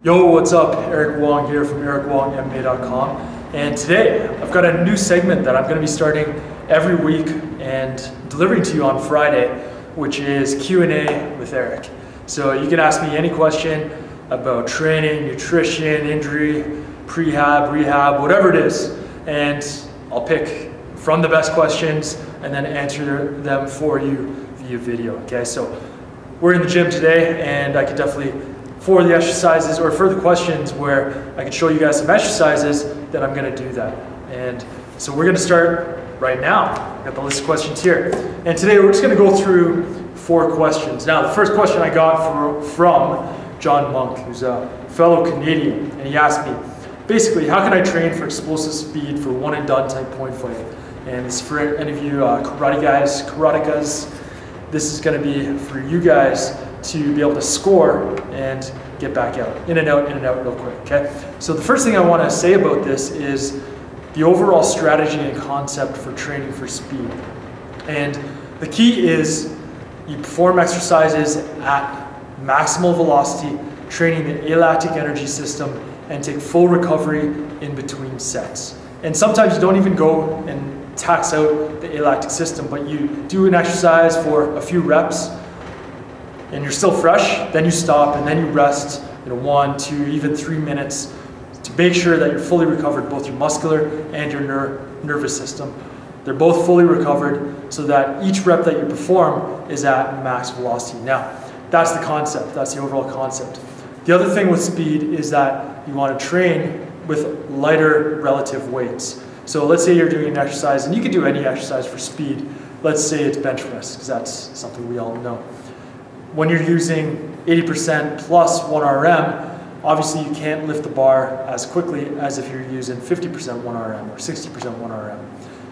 Yo, what's up? Eric Wong here from ericwongmma.com, and today I've got a new segment that I'm going to be starting every week and delivering to you on Friday, which is Q&A with Eric. So you can ask me any question about training, nutrition, injury, prehab, rehab, whatever it is, and I'll pick from the best questions and then answer them for you via video. Okay, so we're in the gym today, and I could definitely, for the exercises or for the questions where I can show you guys some exercises, then I'm going to do that. And so we're going to start right now. I've got the list of questions here. And today we're just going to go through 4 questions. Now, the first question I got from John Monk, who's a fellow Canadian, and he asked me, basically, how can I train for explosive speed for one and done type point fight? And it's for any of you karate guys, karatecas. This is going to be for you guys to be able to score and get back out, in and out real quick, okay? So the first thing I want to say about this is the overall strategy and concept for training for speed. And the key is you perform exercises at maximal velocity, training the alactic energy system, and take full recovery in between sets. And sometimes you don't even go and tax out the alactic system, but you do an exercise for a few reps and you're still fresh, then you stop and then you rest, 1, 2, even 3 minutes to make sure that you're fully recovered, both your muscular and your nervous system. They're both fully recovered so that each rep that you perform is at max velocity. Now, that's the concept, that's the overall concept. The other thing with speed is that you want to train with lighter relative weights. So let's say you're doing an exercise, and you can do any exercise for speed. Let's say it's bench press, because that's something we all know. When you're using 80% plus 1 RM, obviously you can't lift the bar as quickly as if you're using 50% 1 RM or 60% 1 RM.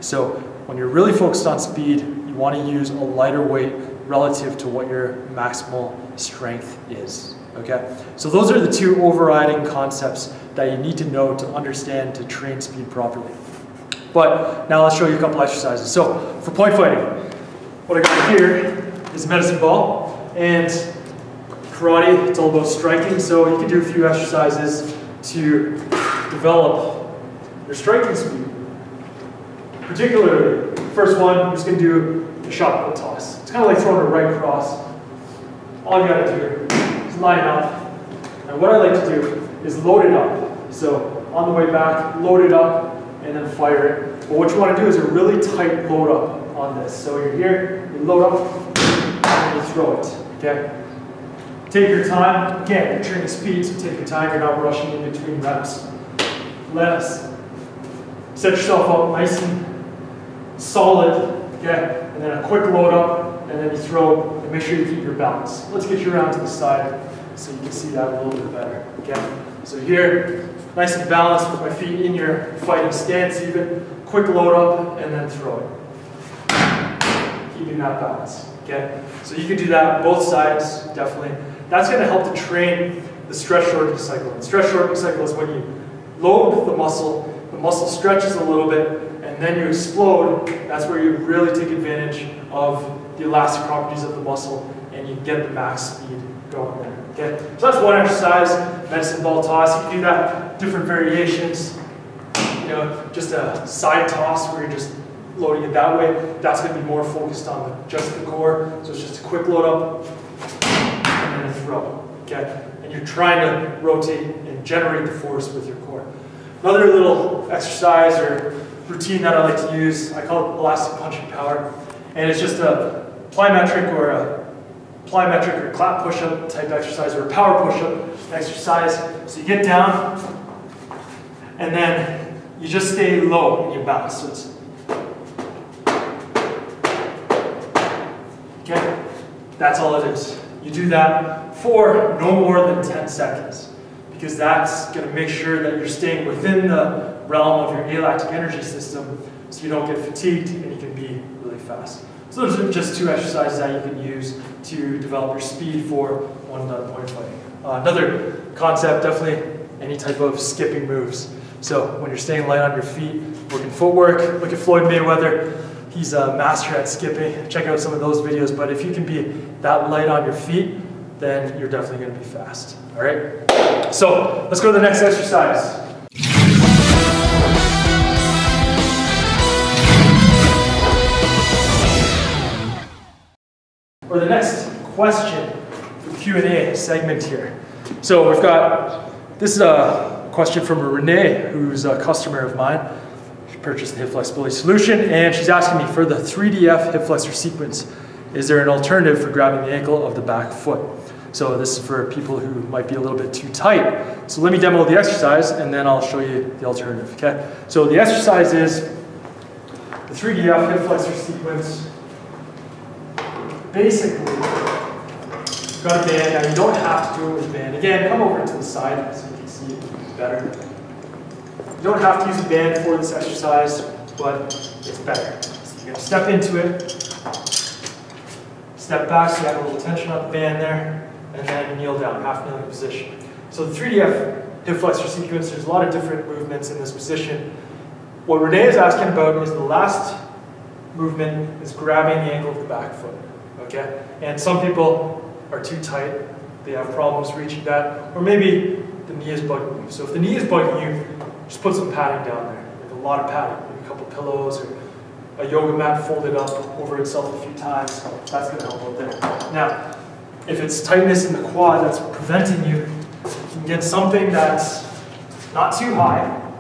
So when you're really focused on speed, you want to use a lighter weight relative to what your maximal strength is. Okay, so those are the 2 overriding concepts that you need to know to understand to train speed properly. But now let's show you a couple exercises. So for point fighting, what I got here is a medicine ball, and karate, it's all about striking, so you can do a few exercises to develop your striking speed. Particularly, first one, I'm just going to do a shot put toss. It's kind of like throwing a right cross. All you got to do is line up, and what I like to do is load it up. So on the way back, load it up, and then fire it. But what you want to do is a really tight load up on this. So you're here, you load up, and you throw it, okay? Take your time. Again, you're training speed, so take your time. You're not rushing in between reps. Set yourself up nice and solid, okay? And then a quick load up, and then you throw, and make sure you keep your balance. Let's get you around to the side so you can see that a little bit better, okay? So here, nice and balanced with my feet in your fighting stance even. Quick load up and then throw it. Keeping that balance, okay? So you can do that both sides, definitely. That's gonna help to train the stretch shortening cycle. And stretch shortening cycle is when you load the muscle stretches a little bit, and then you explode. That's where you really take advantage of the elastic properties of the muscle and you get the max speed going there. Okay, so that's one exercise, medicine ball toss. You can do that, different variations. Just a side toss where you're just loading it that way. That's going to be more focused on just the core. So it's just a quick load up and then a throw. Okay, and you're trying to rotate and generate the force with your core. Another little exercise or routine that I like to use, I call it elastic punching power, and it's just a plyometric or clap push-up type exercise, or a power push-up exercise. So you get down, and then you just stay low in your balance. So it's, okay, that's all it is. You do that for no more than 10 seconds, because that's going to make sure that you're staying within the realm of your alactic energy system, so you don't get fatigued and you can be really fast. So those are just 2 exercises that you can use to develop your speed for one done point fighting. Another concept, definitely any type of skipping moves. So when you're staying light on your feet, working footwork, look at Floyd Mayweather. He's a master at skipping. Check out some of those videos. But if you can be that light on your feet, then you're definitely going to be fast. All right? So let's go to the next exercise. Or the next question for Q&A segment here. So we've got, this is a question from Renee, who's a customer of mine. She purchased the hip flexibility solution, and she's asking me for the 3DF hip flexor sequence, is there an alternative for grabbing the ankle of the back foot? So this is for people who might be a little bit too tight. So let me demo the exercise, and then I'll show you the alternative, okay? So the exercise is the 3DF hip flexor sequence. Basically, you've got a band. Now you don't have to do it with a band. Again, come over to the side so you can see it better. You don't have to use a band for this exercise, but it's better. So you're going to step into it, step back so you have a little tension on the band there, and then kneel down, half kneeling position. So the 3DF hip flexor sequence, there's a lot of different movements in this position. What Renee is asking about is the last movement is grabbing the ankle of the back foot. Okay? And some people are too tight, they have problems reaching that, or maybe the knee is bugging you. So if the knee is bugging you, just put some padding down there, like a lot of padding, maybe a couple pillows or a yoga mat folded up over itself a few times. That's going to help out there. Now, if it's tightness in the quad that's preventing you, you can get something that's not too high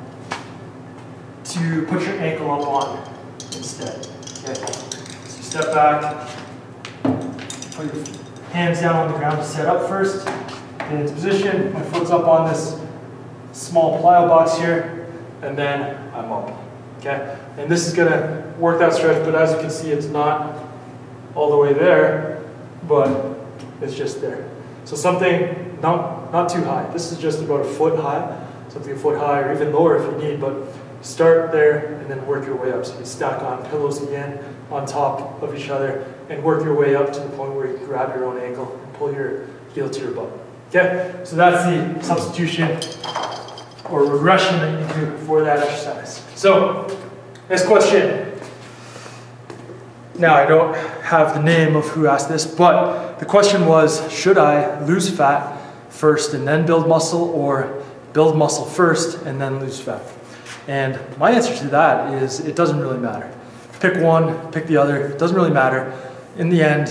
to put your ankle up on instead. Okay? So you step back. Put your hands down on the ground to set up first. Get into position. My foot's up on this small plyo box here, and then I'm up. Okay? And this is going to work that stretch, but as you can see, it's not all the way there, but it's just there. So something not too high. This is just about a foot high, something a foot high, or even lower if you need, but start there and then work your way up. So you can stack on pillows again on top of each other and work your way up to the point where you can grab your own ankle and pull your heel to your butt. Okay, so that's the substitution or regression that you can do for that exercise. So, next question. Now, I don't have the name of who asked this, but the question was, should I lose fat first and then build muscle, or build muscle first and then lose fat? And my answer to that is, it doesn't really matter. Pick one, pick the other, it doesn't really matter. In the end,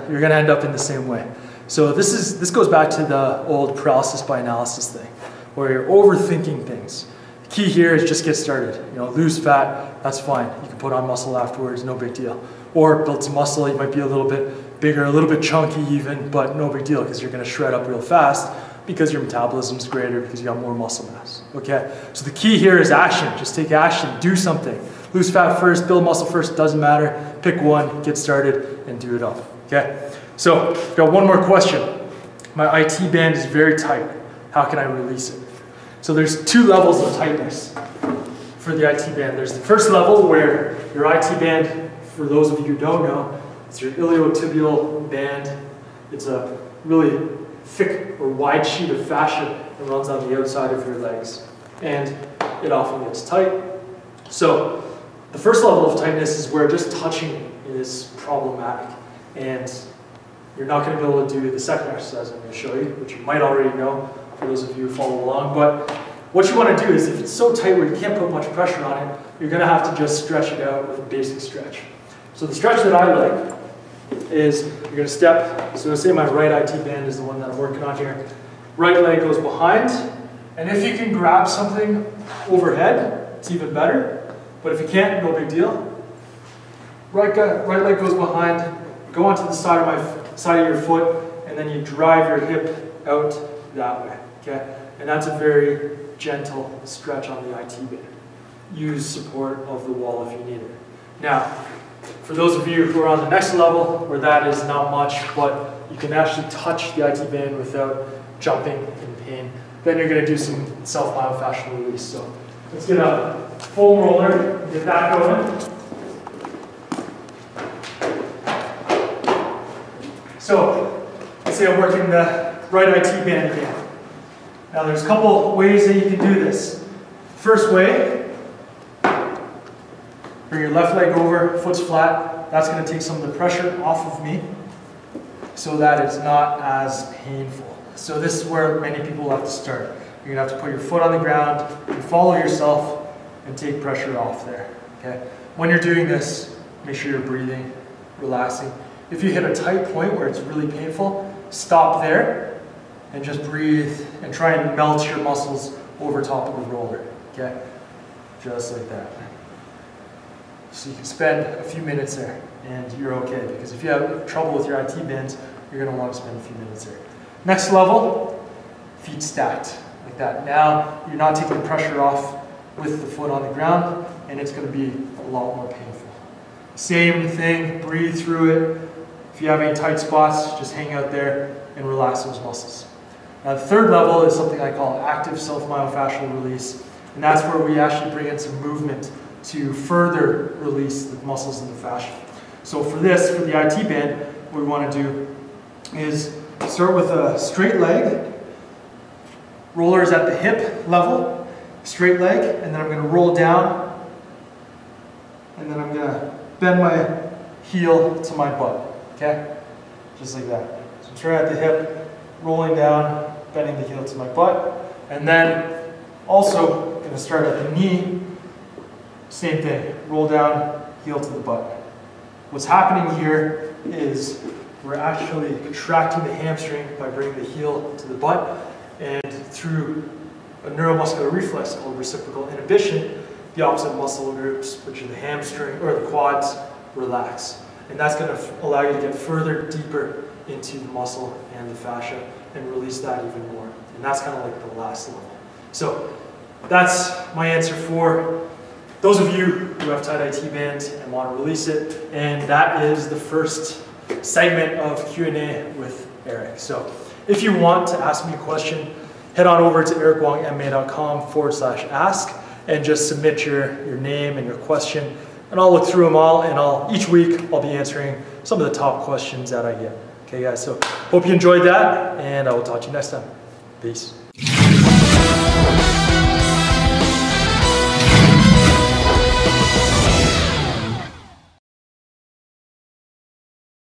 you're gonna end up in the same way. So this goes back to the old paralysis by analysis thing, where you're overthinking things. The key here is just get started. You know, lose fat, that's fine. You can put on muscle afterwards, no big deal. Or build some muscle, it might be a little bit bigger, a little bit chunky even, but no big deal, because you're gonna shred up real fast because your metabolism's greater, because you got more muscle mass, okay? So the key here is action. Just take action, do something. Lose fat first, build muscle first, doesn't matter. Pick one, get started, and do it up, okay? So, I've got one more question. My IT band is very tight. How can I release it? So there's two levels of tightness for the IT band. There's the first level where your IT band, for those of you who don't know, it's your iliotibial band. It's a really thick or wide sheet of fascia that runs on the outside of your legs. And it often gets tight. So the first level of tightness is where just touching is problematic. And you're not going to be able to do the second exercise I'm going to show you, which you might already know for those of you who follow along. But what you want to do is, if it's so tight where you can't put much pressure on it, you're going to have to just stretch it out with a basic stretch. So the stretch that I like is you're going to step, so say my right IT band is the one that I'm working on here. Right leg goes behind, and if you can grab something overhead, it's even better. But if you can't, no big deal. Right leg goes behind, go onto the side of your foot, and then you drive your hip out that way, okay? And that's a very gentle stretch on the IT band. Use support of the wall if you need it. Now, for those of you who are on the next level, where that is not much, but you can actually touch the IT band without jumping in pain, then you're going to do some self-myofascial release. So let's get a foam roller, get that going. So let's say I'm working the right IT band again. Now there's a couple ways that you can do this. First way, bring your left leg over, foot's flat. That's going to take some of the pressure off of me. so that it's not as painful. So this is where many people have to start. You're gonna have to put your foot on the ground and follow yourself and take pressure off there, okay? When you're doing this, make sure you're breathing, relaxing. If you hit a tight point where it's really painful, stop there and just breathe and try and melt your muscles over top of the roller, okay? Just like that. So you can spend a few minutes there and you're okay, because if you have trouble with your IT bands, you're gonna wanna spend a few minutes there. Next level, feet stacked, like that. Now you're not taking pressure off with the foot on the ground, and it's gonna be a lot more painful. Same thing, breathe through it. If you have any tight spots, just hang out there and relax those muscles. Now the third level is something I call active self-myofascial release, and that's where we actually bring in some movement to further release the muscles in the fascia. So for this, for the IT band, what we want to do is start with a straight leg. Roller is at the hip level, straight leg, and then I'm going to roll down, and then I'm going to bend my heel to my butt, okay? Just like that. So I'm starting at the hip, rolling down, bending the heel to my butt, and then also going to start at the knee, same thing, roll down, heel to the butt. What's happening here is we're actually contracting the hamstring by bringing the heel to the butt, and through a neuromuscular reflex called reciprocal inhibition, the opposite muscle groups, which are the hamstring or the quads, relax. And that's going to allow you to get further deeper into the muscle and the fascia and release that even more. And that's kind of like the last level. So that's my answer for those of you who have tight IT bands and want to release it. And that is the first segment of Q&A with Eric. So if you want to ask me a question, head on over to ericwongma.com/ask and just submit your name and your question, and I'll look through them all, and each week I'll be answering some of the top questions that I get. Okay guys, so hope you enjoyed that, and I will talk to you next time. Peace.